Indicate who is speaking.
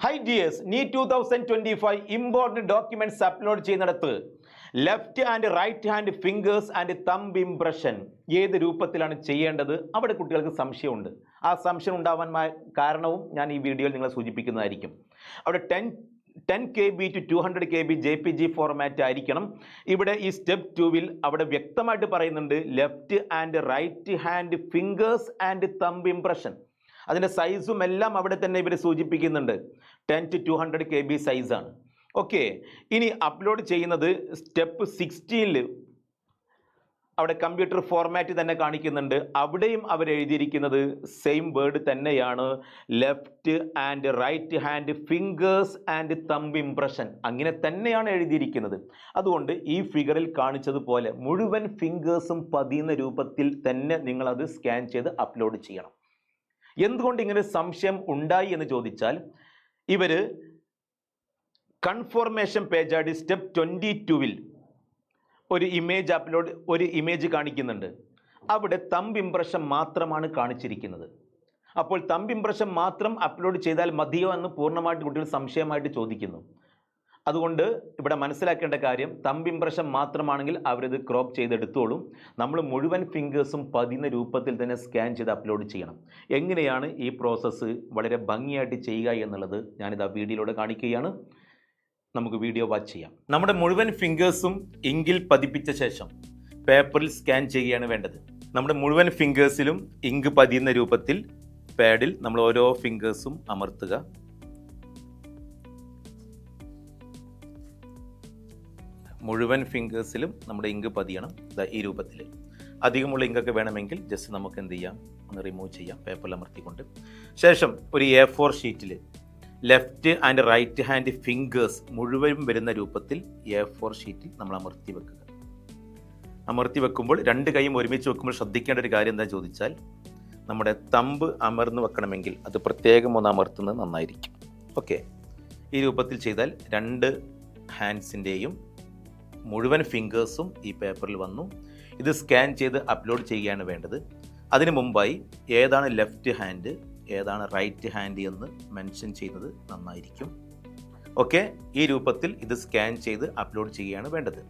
Speaker 1: High dears, NEET 2025 important documents upload ചെയ്യുന്നിടത്ത് left and right hand fingers and thumb impression ഏത് രൂപത്തിലാണ് ചെയ്യേണ്ടത്? അവിടെ കുട്ടികൾക്ക് സംശയമുണ്ട്. ആ സംശയം ഉണ്ടാവാൻ കാരണവും ഞാൻ ഈ വീഡിയോയിൽ നിങ്ങളെ സൂചിപ്പിക്കുന്നതായിരിക്കും. അവിടെ 10 KB to 200 KB JPG format ആയിരിക്കണം. ഇവിടെ ഈ സ്റ്റെപ്പ് 2-ൽ അവിടെ വ്യക്തമായിട്ട് പറയുന്നുണ്ട് left and right hand fingers and thumb impression. അതിൻ്റെ സൈസും എല്ലാം അവിടെ തന്നെ ഇവർ സൂചിപ്പിക്കുന്നുണ്ട്. 10 to 200 KB സൈസാണ്. ഓക്കെ, ഇനി അപ്ലോഡ് ചെയ്യുന്നത് സ്റ്റെപ്പ് 16-ൽ അവിടെ കമ്പ്യൂട്ടർ ഫോർമാറ്റ് തന്നെ കാണിക്കുന്നുണ്ട്. അവിടെയും അവർ എഴുതിയിരിക്കുന്നത് സെയിം വേർഡ് തന്നെയാണ്, left and right hand fingers and thumb impression. അങ്ങനെ തന്നെയാണ് എഴുതിയിരിക്കുന്നത്. അതുകൊണ്ട് ഈ ഫിഗറിൽ കാണിച്ചതുപോലെ മുഴുവൻ ഫിംഗേഴ്സും പതിയുന്ന രൂപത്തിൽ തന്നെ നിങ്ങളത് സ്കാൻ ചെയ്ത് അപ്ലോഡ് ചെയ്യണം. എന്തുകൊണ്ട് ഇങ്ങനെ സംശയം ഉണ്ടായി എന്ന് ചോദിച്ചാൽ, ഇവർ കൺഫോർമേഷൻ പേജായിട്ട് സ്റ്റെപ്പ് 22-ൽ ഒരു ഇമേജ് കാണിക്കുന്നുണ്ട്. അവിടെ തമ്പ് ഇംപ്രഷൻ മാത്രമാണ് കാണിച്ചിരിക്കുന്നത്. അപ്പോൾ തമ്പ് ഇംപ്രഷൻ മാത്രം അപ്ലോഡ് ചെയ്താൽ മതിയോ എന്ന് പൂർണ്ണമായിട്ട് കുട്ടികൾ സംശയമായിട്ട് ചോദിക്കുന്നു. അതുകൊണ്ട് ഇവിടെ മനസ്സിലാക്കേണ്ട കാര്യം, തമ്പ് ഇംപ്രഷൻ മാത്രമാണെങ്കിൽ അവരിത് ക്രോപ്പ് ചെയ്തെടുത്തോളും. നമ്മൾ മുഴുവൻ ഫിംഗേഴ്സും പതിയുന്ന രൂപത്തിൽ തന്നെ സ്കാൻ ചെയ്ത് അപ്ലോഡ് ചെയ്യണം. എങ്ങനെയാണ് ഈ പ്രോസസ്സ് വളരെ ഭംഗിയായിട്ട് ചെയ്യുക എന്നുള്ളത് ഞാനിത് ആ വീഡിയോയിലൂടെ കാണിക്കുകയാണ്. നമുക്ക് വീഡിയോ വാച്ച് ചെയ്യാം. നമ്മുടെ മുഴുവൻ ഫിംഗേഴ്സും ഇങ്കിൽ പതിപ്പിച്ച ശേഷം പേപ്പറിൽ സ്കാൻ ചെയ്യുകയാണ് വേണ്ടത്. നമ്മുടെ മുഴുവൻ ഫിംഗേഴ്സിലും ഇങ്ക് പതിയുന്ന രൂപത്തിൽ പാഡിൽ നമ്മൾ ഓരോ ഫിംഗേഴ്സും അമർത്തുക. മുഴുവൻ ഫിംഗേഴ്സിലും നമ്മുടെ ഇങ്ക് പതിയണം ഈ രൂപത്തിൽ. അധികമുള്ള ഇങ്കൊക്കെ വേണമെങ്കിൽ ജസ്റ്റ് നമുക്ക് എന്ത് ചെയ്യാം, ഒന്ന് റിമൂവ് ചെയ്യാം പേപ്പറിൽ അമർത്തിക്കൊണ്ട്. ശേഷം ഒരു A4 ഷീറ്റിൽ left and right hand fingers മുഴുവനും വരുന്ന രൂപത്തിൽ A4 ഷീറ്റിൽ നമ്മൾ അമർത്തി വെക്കുക. അമർത്തി വെക്കുമ്പോൾ രണ്ട് കൈയും ഒരുമിച്ച് വെക്കുമ്പോൾ ശ്രദ്ധിക്കേണ്ട ഒരു കാര്യം എന്താ ചോദിച്ചാൽ, നമ്മുടെ തമ്പ് അമർന്ന് വെക്കണമെങ്കിൽ അത് പ്രത്യേകം ഒന്ന് അമർത്തുന്നത് നന്നായിരിക്കും. ഓക്കെ, ഈ രൂപത്തിൽ ചെയ്താൽ രണ്ട് ഹാൻഡ്സിൻ്റെയും മുഴുവൻ ഫിംഗേഴ്സും ഈ പേപ്പറിൽ വന്നു. ഇത് സ്കാൻ ചെയ്ത് അപ്ലോഡ് ചെയ്യുകയാണ് വേണ്ടത്. അതിനു മുമ്പായി ഏതാണ് ലെഫ്റ്റ് ഹാൻഡ് ഏതാണ് റൈറ്റ് ഹാൻഡ് എന്ന് മെൻഷൻ ചെയ്യുന്നത് നന്നായിരിക്കും. ഓക്കെ, ഈ രൂപത്തിൽ ഇത് സ്കാൻ ചെയ്ത് അപ്ലോഡ് ചെയ്യുകയാണ് വേണ്ടത്.